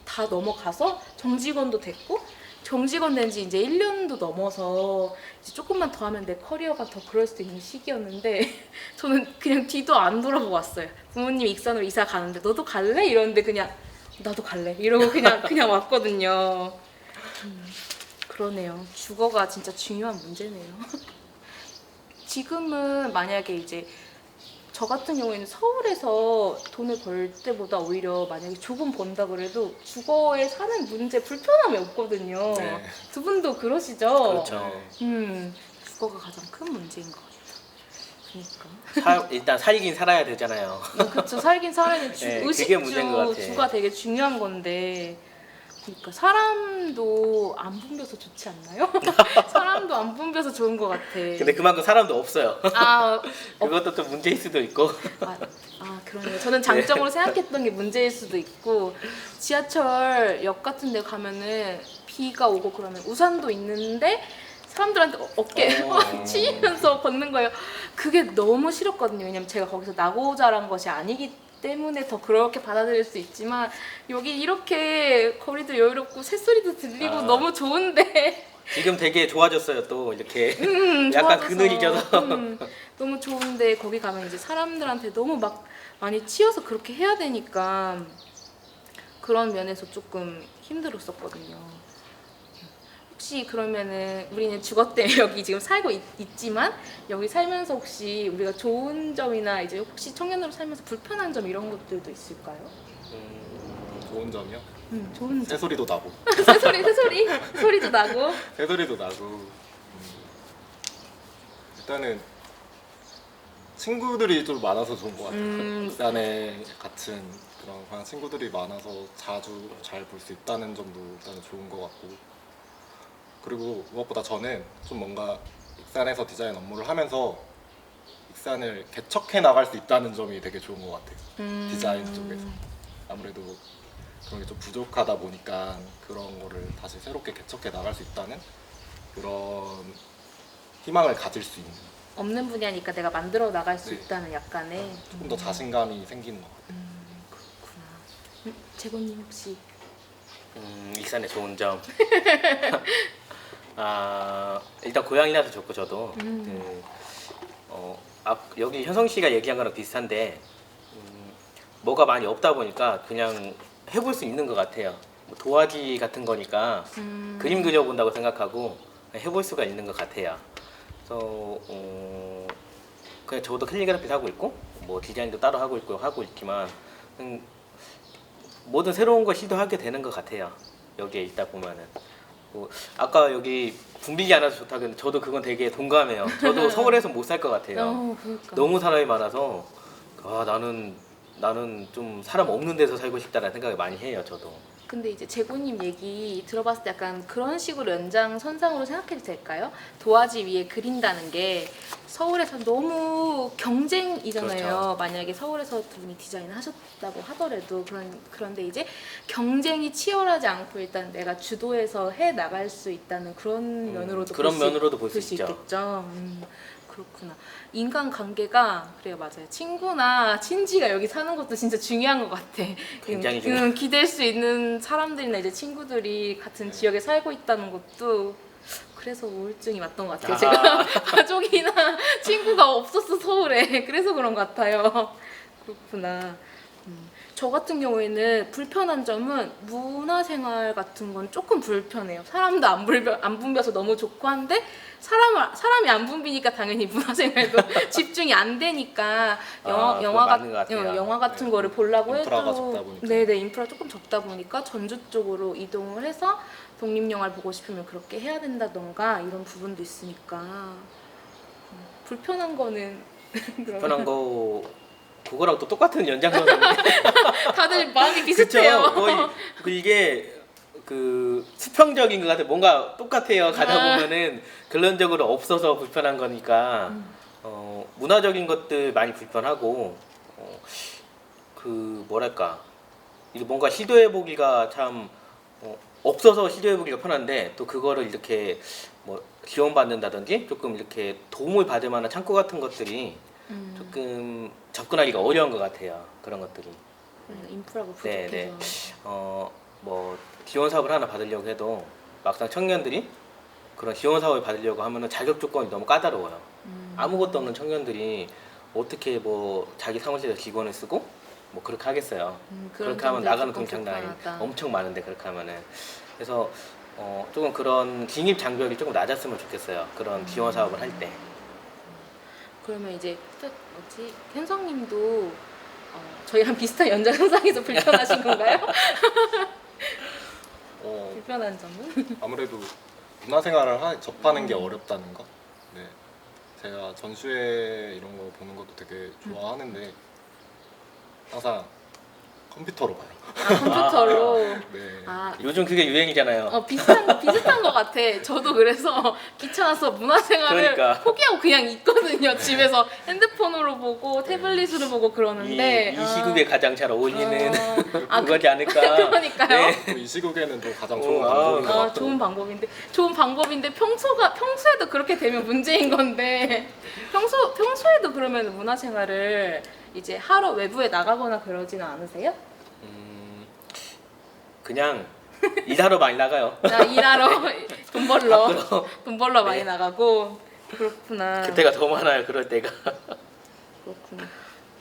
다 넘어가서 정직원도 됐고 정직원 된 지 이제 1년도 넘어서 이제 조금만 더 하면 내 커리어가 더 그럴 수도 있는 시기였는데 저는 그냥 뒤도 안 돌아보고 왔어요. 부모님 익산으로 이사 가는데 너도 갈래? 이러는데 그냥 나도 갈래 이러고 그냥 왔거든요. 그러네요. 주거가 진짜 중요한 문제네요. 지금은 만약에 이제 저 같은 경우에는 서울에서 돈을 벌 때보다 오히려 만약에 조금 번다 그래도 주거에 사는 문제 불편함이 없거든요. 네. 두 분도 그러시죠? 그렇죠. 주거가 가장 큰 문제인 것 같아요. 그러니까. 일단 살긴 살아야 되잖아요. 그렇죠. 살긴 살아야 돼. 네, 그게 문제인 것 같아. 주가 되게 중요한 건데. 그러니까 사람도 안 붐벼서 좋지 않나요? 사람도 안 붐벼서 좋은 것 같아. 근데 그만큼 사람도 없어요. 아, 그것도 좀 문제일 수도 있고. 그러네요. 저는 장점으로 생각했던 게 문제일 수도 있고 지하철역 같은 데 가면은 비가 오고 그러면 우산도 있는데 사람들한테 어깨에 막 치이면서 걷는 거예요. 그게 너무 싫었거든요. 왜냐면 제가 거기서 나고 자란 것이 아니기 때문에 더 그렇게 받아들일 수 있지만 여기 이렇게 거리도 여유롭고 새소리도 들리고 너무 좋은데 지금 되게 좋아졌어요 또 이렇게 약간 좋아져서, 그늘이 져서 너무 좋은데 거기 가면 이제 사람들한테 너무 막 많이 치여서 그렇게 해야 되니까 그런 면에서 조금 힘들었었거든요. 혹시 그러면은 우리는 주거 때문에 여기 지금 살고 있지만 여기 살면서 혹시 우리가 좋은 점이나 이제 혹시 청년으로 살면서 불편한 점 이런 것들도 있을까요? 좋은 점이요? 좋은 점. 새소리도 나고 소리도 나고. 새소리도 나고 일단은 친구들이 좀 많아서 좋은 것 같아요. 익산에 같은 그런 친구들이 많아서 자주 잘 볼 수 있다는 점도 일단은 좋은 것 같고 그리고 무엇보다 저는 좀 뭔가 익산에서 디자인 업무를 하면서 익산을 개척해 나갈 수 있다는 점이 되게 좋은 것 같아요. 디자인 쪽에서 아무래도 그런 게 좀 부족하다 보니까 그런 거를 다시 새롭게 개척해 나갈 수 있다는 그런 희망을 가질 수 있는 없는 분야니까 내가 만들어 나갈 수 네. 있다는 약간의 조금 더 자신감이 생기는 것 같아요. 그렇구나. 재건님 혹시 익산의 좋은 점. 일단 고향이라서 좋고 저도 여기 현성 씨가 얘기한 거랑 비슷한데 뭐가 많이 없다 보니까 그냥 해볼 수 있는 것 같아요. 뭐 도화지 같은 거니까 그림 그려본다고 생각하고 해볼 수가 있는 것 같아요. 그래서 그냥 저도 캘리그라피도 하고 있고 뭐 디자인도 따로 하고 있지만 뭐든 새로운 걸 시도하게 되는 것 같아요. 여기에 있다 보면은. 아까 여기 붐비지 않아서 좋다 근데 저도 그건 되게 동감해요. 저도 서울에서 못 살 것 같아요. 그러니까. 너무 사람이 많아서 나는 좀 사람 없는 데서 살고 싶다라는 생각을 많이 해요. 저도. 근데 이제 재구님 얘기 들어봤을 때 약간 그런 식으로 연장선상으로 생각해도 될까요? 도화지 위에 그린다는 게 서울에서 너무 경쟁이잖아요. 그렇죠. 만약에 서울에서 두 분이 디자인을 하셨다고 하더라도 그런데 이제 경쟁이 치열하지 않고 일단 내가 주도해서 해 나갈 수 있다는 그런 면으로도 그런 면으로도 볼 수 있죠. 있겠죠. 그렇구나. 인간관계가 그래요, 맞아요. 친구나 친지가 여기 사는 것도 진짜 중요한 것 같아. 굉장히 중요해요. 기댈 수 있는 사람들이나 이제 친구들이 같은 지역에 살고 있다는 것도 그래서 우울증이 왔던 것 같아요. 제가 가족이나 친구가 없었어 서울에. 그래서 그런 것 같아요. 그렇구나. 저 같은 경우에는 불편한 점은 문화생활 같은 건 조금 불편해요. 사람도 안 붐벼서 너무 좋고 한데 사람이 안 붐비니까 당연히 문화생활도 집중이 안 되니까 그거 맞는 것 같아요. 영화 같은 네. 거를 보려고 해도 인프라가 적다 보니까. 네네 인프라 조금 적다 보니까 전주 쪽으로 이동을 해서 독립영화를 보고 싶으면 그렇게 해야 된다던가 이런 부분도 있으니까 불편한 거는 불편한 거 그거랑 또 똑같은 연장선인데. 다들 마음이 비슷해요. 그쵸? 거의 이게 그 수평적인 것 같아. 뭔가 똑같아요. 가다 보면은 결론적으로 없어서 불편한 거니까 문화적인 것들 많이 불편하고 그 뭐랄까 이게 뭔가 시도해 보기가 참 없어서 시도해 보기가 편한데 또 그거를 이렇게 뭐 지원받는다든지 조금 이렇게 도움을 받을 만한 창구 같은 것들이 조금 접근하기가 어려운 것 같아요. 그런 것들이. 인프라가 네, 부족해서. 네. 뭐 지원 사업을 하나 받으려고 해도 막상 청년들이 그런 지원 사업을 받으려고 하면은 자격 조건이 너무 까다로워요. 아무것도 없는 청년들이 어떻게 뭐 자기 사무실에서 직원을 쓰고 뭐 그렇게 하겠어요. 그런 그렇게 하면 점들이 나가는 조금 돈 장난 불편하다. 아니 엄청 많은데 그렇게 하면은 그래서 조금 그런 진입 장벽이 조금 낮았으면 좋겠어요. 그런 지원 사업을 할 때. 그러면 이제 또 뭐지 현성님도 저희랑 비슷한 연장선상에서 불편하신 건가요? 불편한 점은? 아무래도 문화생활을 접하는 게 어렵다는 거. 네. 제가 전시회 이런 거 보는 것도 되게 좋아하는데 항상 컴퓨터로 봐요. 컴퓨터로. 네. 요즘 그게 유행이잖아요. 비슷한 것 같아. 저도 그래서 귀찮아서 문화생활을 그러니까. 포기하고 그냥 있거든요. 집에서 핸드폰으로 보고 태블릿으로 보고 그러는데 이 시국에 가장 잘 어울리는 아, 그거지 않을까. 그러니까요. 네. 이 시국에는 또 가장 좋은 아, 방법인 것 같아요. 좋은 방법인데 평소에도 그렇게 되면 문제인 건데 평소에도 그러면 문화생활을 이제 하러 외부에 나가거나 그러지는 않으세요? 그냥 일하러 많이 나가요. 일하러 밖으로. 돈 벌러 많이 네. 나가고 그렇구나. 그때가 더 많아요. 그럴 때가. 그렇구나.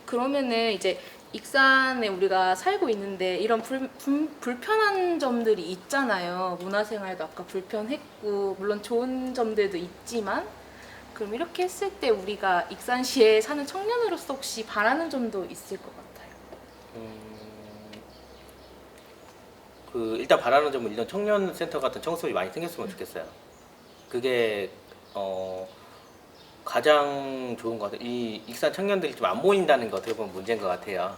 그러면은 이제 익산에 우리가 살고 있는데 이런 불편한 점들이 있잖아요. 문화생활도 아까 불편했고 물론 좋은 점들도 있지만 그럼 이렇게 했을 때 우리가 익산시에 사는 청년으로서 혹시 바라는 점도 있을 것 같아요. 일단 바라는 점은 이런 청년 센터 같은 청소년이 많이 생겼으면 좋겠어요. 그게 가장 좋은 것 같아요. 이 익산 청년들이 좀 안 모인다는 게 어떻게 보면 문제인 것 같아요.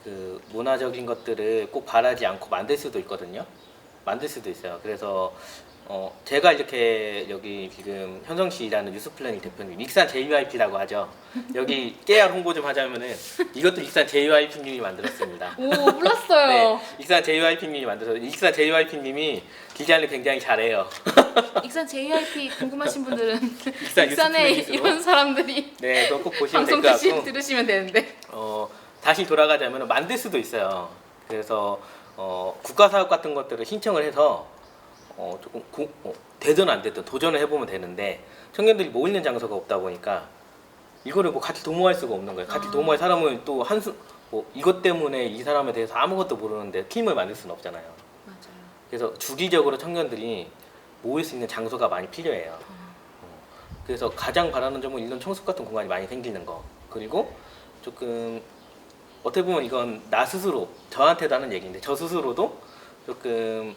그 문화적인 것들을 꼭 바라지 않고 만들 수도 있거든요. 만들 수도 있어요. 그래서 제가 이렇게 여기 지금 현성시라는 뉴스플래닝 대표님, 익산 JYP라고 하죠. 여기 깨알 홍보 좀 하자면은 이것도 익산 JYP님이 만들었습니다. 오, 몰랐어요. 네, 익산 JYP님이 만들어서 익산 JYP님이 디자인을 굉장히 잘해요. 익산 JYP 궁금하신 분들은 익산 익산에 뉴스플래닛으로. 이런 사람들이 네, 그거 꼭 보시면 될 방송 것 같고. 들으시면 되는데. 다시 돌아가자면 만들 수도 있어요. 그래서 국가 사업 같은 것들을 신청을 해서 조금 되든 안 되든 도전을 해보면 되는데 청년들이 모이는 장소가 없다 보니까 이거를 뭐 같이 도모할 수가 없는 거예요. 같이 도모할 사람은 또 이것 때문에 이 사람에 대해서 아무것도 모르는데 팀을 만들 수는 없잖아요. 맞아요. 그래서 주기적으로 청년들이 모일 수 있는 장소가 많이 필요해요. 그래서 가장 바라는 점은 이런 청숙 같은 공간이 많이 생기는 거. 그리고 조금 어떻게 보면 이건 나 스스로 저한테도 하는 얘기인데 저 스스로도 조금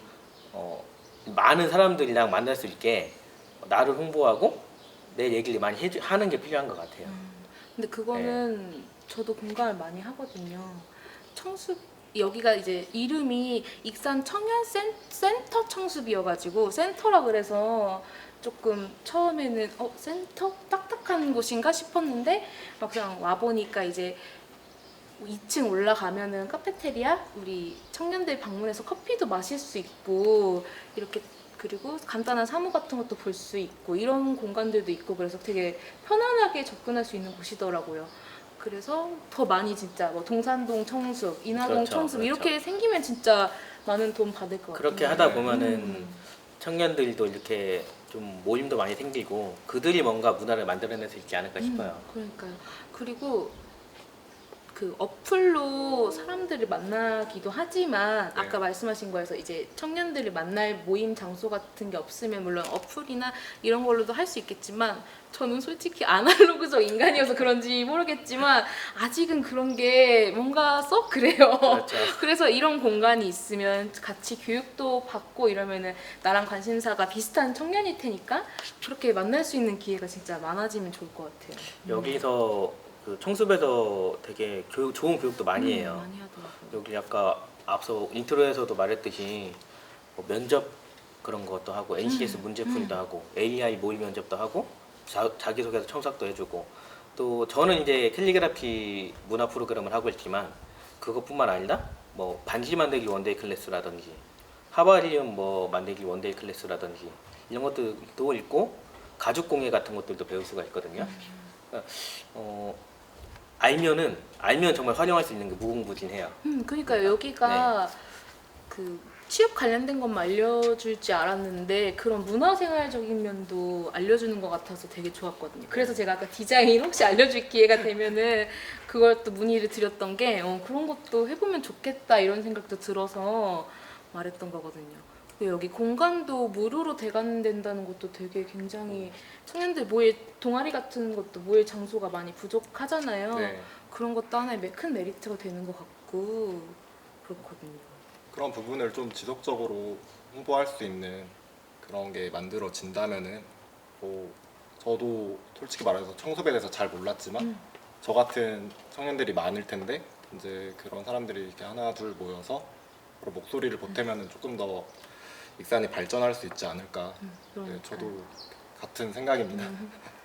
많은 사람들이랑 만날 수 있게 나를 홍보하고 내 얘기를 많이 하는 게 필요한 것 같아요. 근데 그거는 저도 공감을 많이 하거든요. 여기가 이제 이름이 익산 청년 센터 청수비여가지고 센터라 그래서 조금 처음에는 센터 딱딱한 곳인가 싶었는데 막상 와 보니까 이제 2층 올라가면은 카페테리아 우리 청년들 방문해서 커피도 마실 수 있고 이렇게 그리고 간단한 사무 같은 것도 볼 수 있고 이런 공간들도 있고 그래서 되게 편안하게 접근할 수 있는 곳이더라고요. 그래서 더 많이 진짜 뭐 동산동 청숙, 인하동 그렇죠, 청숙 그렇죠. 이렇게 생기면 진짜 많은 돈 받을 것 같아요. 그렇게 하다 보면은 음. 청년들도 이렇게 좀 모임도 많이 생기고 그들이 뭔가 문화를 만들어낼 수 있지 않을까 싶어요. 그러니까요. 그리고 그 어플로 사람들을 만나기도 하지만 네. 아까 말씀하신 거에서 이제 청년들을 만날 모임 장소 같은 게 없으면 물론 어플이나 이런 걸로도 할 수 있겠지만 저는 솔직히 아날로그적 인간이어서 그런지 모르겠지만 아직은 그런 게 뭔가 썩 그래요. 그렇죠. 그래서 이런 공간이 있으면 같이 교육도 받고 이러면은 나랑 관심사가 비슷한 청년일 테니까 그렇게 만날 수 있는 기회가 진짜 많아지면 좋을 것 같아요. 여기서 그 청숲에서 되게 좋은 교육도 많이 해요. 많이 하더라고요. 여기 아까 앞서 인트로에서도 말했듯이 뭐 면접 그런 것도 하고 NCS 문제풀이도 하고 AI 모의 면접도 하고 자기소개서 첨삭도 해주고 또 저는 이제 캘리그라피 문화 프로그램을 하고 있지만 그것뿐만 아니라 뭐 반지 만들기 원데이 클래스라든지 하바리움 뭐 만들기 원데이 클래스라든지 이런 것들도 있고 가죽 공예 같은 것들도 배울 수가 있거든요. 그러니까 알면 정말 활용할 수 있는 게 무궁무진해요. 그러니까 여기가 그 취업 관련된 것만 알려줄지 알았는데 그런 문화생활적인 면도 알려주는 것 같아서 되게 좋았거든요. 그래서 제가 아까 디자인 혹시 알려줄 기회가 되면은 그걸 또 문의를 드렸던 게 그런 것도 해보면 좋겠다 이런 생각도 들어서 말했던 거거든요. 그리고 여기 공간도 무료로 대관된다는 것도 되게 굉장히 청년들 모일 동아리 같은 것도 모일 장소가 많이 부족하잖아요. 네. 그런 것도 하나의 큰 메리트가 되는 것 같고 그렇거든요. 그런 부분을 좀 지속적으로 홍보할 수 있는 그런 게 만들어진다면은 뭐 저도 솔직히 말해서 청소에 대해서 잘 몰랐지만 저 같은 청년들이 많을 텐데 이제 그런 사람들이 이렇게 하나 둘 모여서 서로 목소리를 보태면은 조금 더 익산이 발전할 수 있지 않을까. 네, 그러니까요. 저도 같은 생각입니다.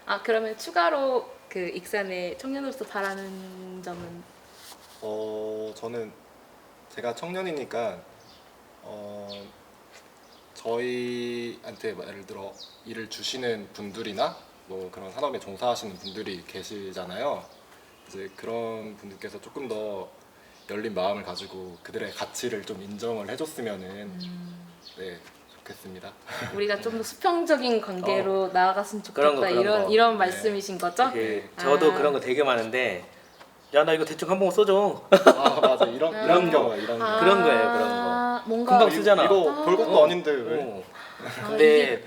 아 그러면 추가로 그 익산의 청년으로서 바라는 점은 저는 제가 청년이니까 저희한테 예를 들어 일을 주시는 분들이나 뭐 그런 산업에 종사하시는 분들이 계시잖아요. 이제 그런 분들께서 조금 더 열린 마음을 가지고 그들의 가치를 좀 인정을 해줬으면은 네 좋겠습니다. 우리가 좀 더 수평적인 관계로 나아갔으면 그런 좋겠다 거, 그런 거. 이런 네. 말씀이신 거죠? 저도 아. 그런 거 되게 많은데 야 나 이거 대충 한 번 써줘. 아 맞아 이런 그런 거. 경우가 이런 아, 경우. 그런 거예요, 그런 거. 뭔가 금방 쓰잖아. 이거 별것도 아닌데 왜? 근데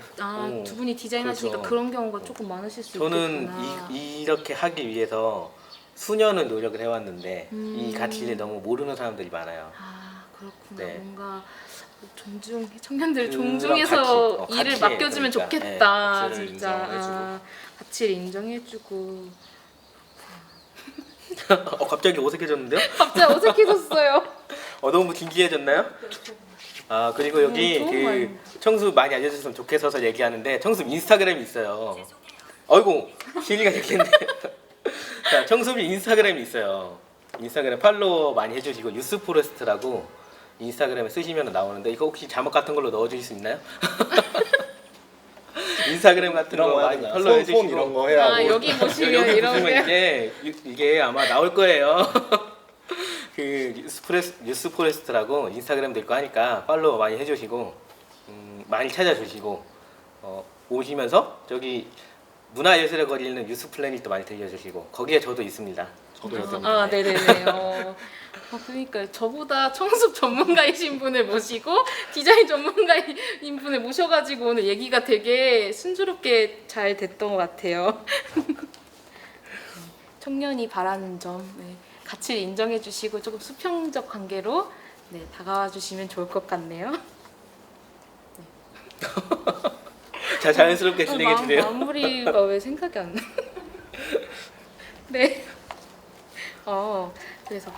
두 분이 디자인하시니까 그렇죠. 그런 경우가 조금 많으실 수 저는 있겠구나. 이렇게 하기 위해서 수년을 노력을 해왔는데 이 가치를 너무 모르는 사람들이 많아요. 아 그렇구나. 네. 뭔가 청년들을 그런 존중해서 가치, 일을 가치에 맡겨주면 그러니까, 좋겠다. 네, 가치를 진짜 인정해주고. 가치를 인정해주고. 갑자기 어색해졌는데요? 갑자기 어색해졌어요. 너무 진지해졌나요? 아 그리고 여기 좋은 그 말이네. 청수 많이 알려줬으면 좋겠어서 얘기하는데 청수 인스타그램이 있어요. 어이구 시리가 됐겠네. 자 청수 인스타그램이 있어요. 인스타그램 팔로워 많이 해주시고 유스포레스트라고 인스타그램에 쓰시면 나오는데 이거 혹시 자막 같은 걸로 넣어주실 수 있나요? 인스타그램 같은 이런 거 거 해야 많이 되나? 팔로우 손 해주시고 이런 거 해야 뭐 여기 보시면 여기 이런 보시면 게 이게 아마 나올 거예요. 그 뉴스포레스트라고 인스타그램도 있고 하니까 팔로우 많이 해주시고 많이 찾아주시고 오시면서 저기 문화예술의 거리는 뉴스 플래닛도 많이 들려주시고 거기에 저도 있습니다. 저도 있습니다. 아, 네네네. 그러니까 저보다 청습 전문가이신 분을 모시고 디자인 전문가인 분을 모셔가지고 오늘 얘기가 되게 순조롭게 잘 됐던 것 같아요. 청년이 바라는 점, 네, 가치를 인정해주시고 조금 수평적 관계로 다가와 주시면 좋을 것 같네요. 자 자연스럽게 진행해 주세요. 마무리가 왜 생각이 안 나? 네. 그래서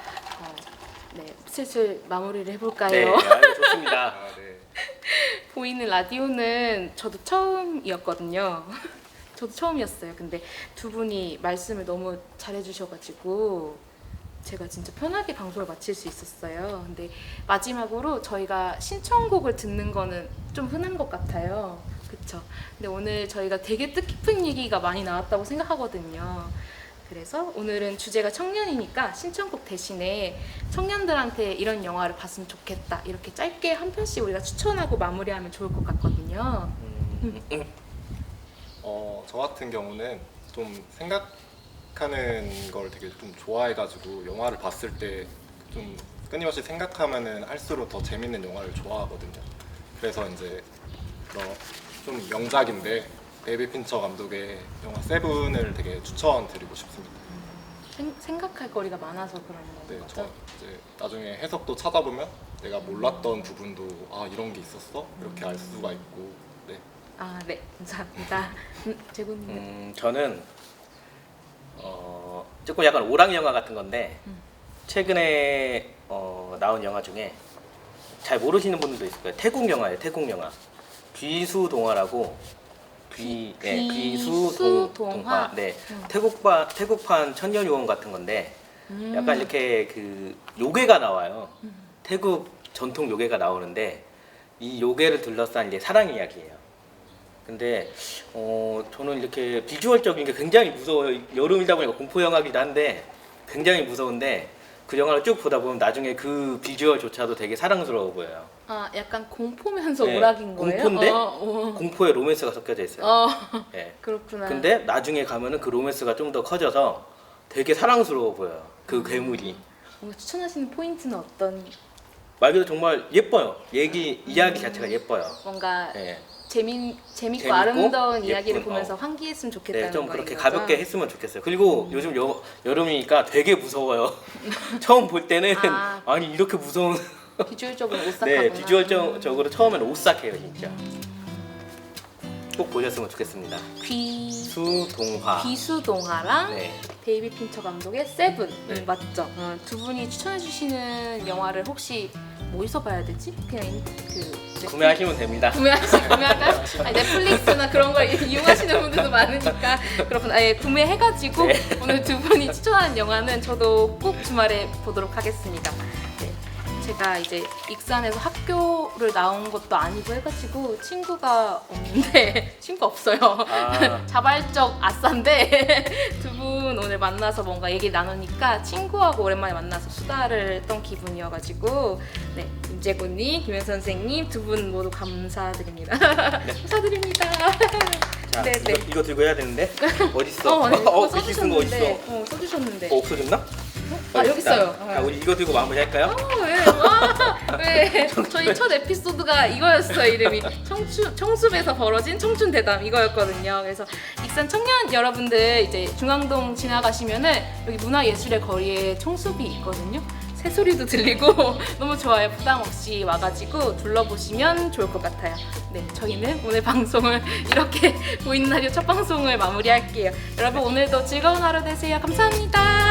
네, 슬슬 마무리를 네, 해볼까요? 아유, 좋습니다. 아, 네. 보이는 라디오는 저도 처음이었거든요. 저도 처음이었어요. 근데 두 분이 말씀을 너무 잘해주셔가지고 제가 진짜 편하게 방송을 마칠 수 있었어요. 근데 마지막으로 저희가 신청곡을 듣는 거는 좀 흔한 것 같아요. 그쵸? 근데 오늘 저희가 되게 뜻깊은 얘기가 많이 나왔다고 생각하거든요. 그래서 오늘은 주제가 청년이니까 신청곡 대신에 청년들한테 이런 영화를 봤으면 좋겠다. 이렇게 짧게 한 편씩 우리가 추천하고 마무리하면 좋을 것 같거든요. 저 같은 경우는 좀 생각하는 걸 되게 좀 좋아해가지고 영화를 봤을 때 좀 끊임없이 생각하면은 할수록 더 재밌는 영화를 좋아하거든요. 그래서 이제 좀 명작인데 데이비드 핀처 감독의 영화 세븐을 되게 추천드리고 싶습니다. 생각할 거리가 많아서 그런 네, 거죠? 저 이제 나중에 해석도 찾아보면 내가 몰랐던 부분도 아 이런 게 있었어? 이렇게 알 수가 있고 네. 아, 네. 감사합니다. 재구님. 저는 조금 약간 오락 영화 같은 건데 최근에 나온 영화 중에 잘 모르시는 분들도 있을 거예요. 태국 영화예요. 태국 영화. 귀수동화라고 귀수동화. 네. 태국판 천년요원 같은 건데 약간 이렇게 그 요괴가 나와요. 태국 전통 요괴가 나오는데 이 요괴를 둘러싼 이제 사랑 이야기예요. 근데 저는 이렇게 비주얼적인 게 굉장히 무서워요. 여름이다 보니까 공포 영화기도 한데 굉장히 무서운데 그 영화를 쭉 보다 보면 나중에 그 비주얼조차도 되게 사랑스러워 보여요. 아, 약간 공포면서 네, 오락인 거예요? 공포인데 공포에 로맨스가 섞여져 있어요. 네. 그렇구나. 근데 나중에 가면은 그 로맨스가 좀 더 커져서 되게 사랑스러워 보여요. 그 괴물이. 뭔가 추천하시는 포인트는 어떤? 말 그대로 정말 예뻐요. 이야기 자체가 예뻐요. 뭔가 네. 재밌고 아름다운 이야기를 예쁜, 보면서 환기했으면 좋겠다는 네, 좀 거예요. 그렇게 가볍게 했으면 좋겠어요. 그리고 요즘 여름이니까 되게 무서워요. 처음 볼 때는 아. 아니 이렇게 무서운 비주얼적으로 오싹하구나. 네, 비주얼적으로 처음에는 오싹해요, 진짜. 꼭 보셨으면 좋겠습니다. 귀수동화. 귀수동화랑 네. 데이비드 핀처 감독의 세븐. 네. 맞죠? 두 분이 추천해주시는 영화를 혹시 어디서 봐야 되지? 그냥 구매하시면 됩니다. 구매할까요? 아니, 넷플릭스나 그런 걸 이용하시는 분들도 많으니까 그렇구나. 아예 구매해가지고 네. 오늘 두 분이 추천한 영화는 저도 꼭 주말에 보도록 하겠습니다. 네. 제가 이제 익산에서 학교를 나온 것도 아니고 해가지고 친구가 없는데 친구 없어요. 아. 자발적 아싸인데 두 분 오늘 만나서 뭔가 얘기 나누니까 친구하고 오랜만에 만나서 수다를 떤 기분이어가지고 네, 임재곤님, 김현 선생님 두 분 모두 감사드립니다. 감사드립니다. 자, 네, 네. 이거 들고 해야 되는데 어딨어? 네, 글씨 쓴 거 어딨어? 써주셨는데. 없어졌나? 아, 여기 있어요. 자, 우리 이거 들고 마무리할까요? 왜? 저희 첫 에피소드가 이거였어요. 이름이 청숲에서 벌어진 청춘 대담 이거였거든요. 그래서 익산 청년 여러분들 이제 중앙동 지나가시면은 여기 문화예술의 거리에 청숲이 있거든요. 새소리도 들리고 너무 좋아요. 부담 없이 와가지고 둘러보시면 좋을 것 같아요. 네, 저희는 오늘 방송을 이렇게 보이는 라디오 첫 방송을 마무리할게요. 여러분 오늘도 즐거운 하루 되세요. 감사합니다.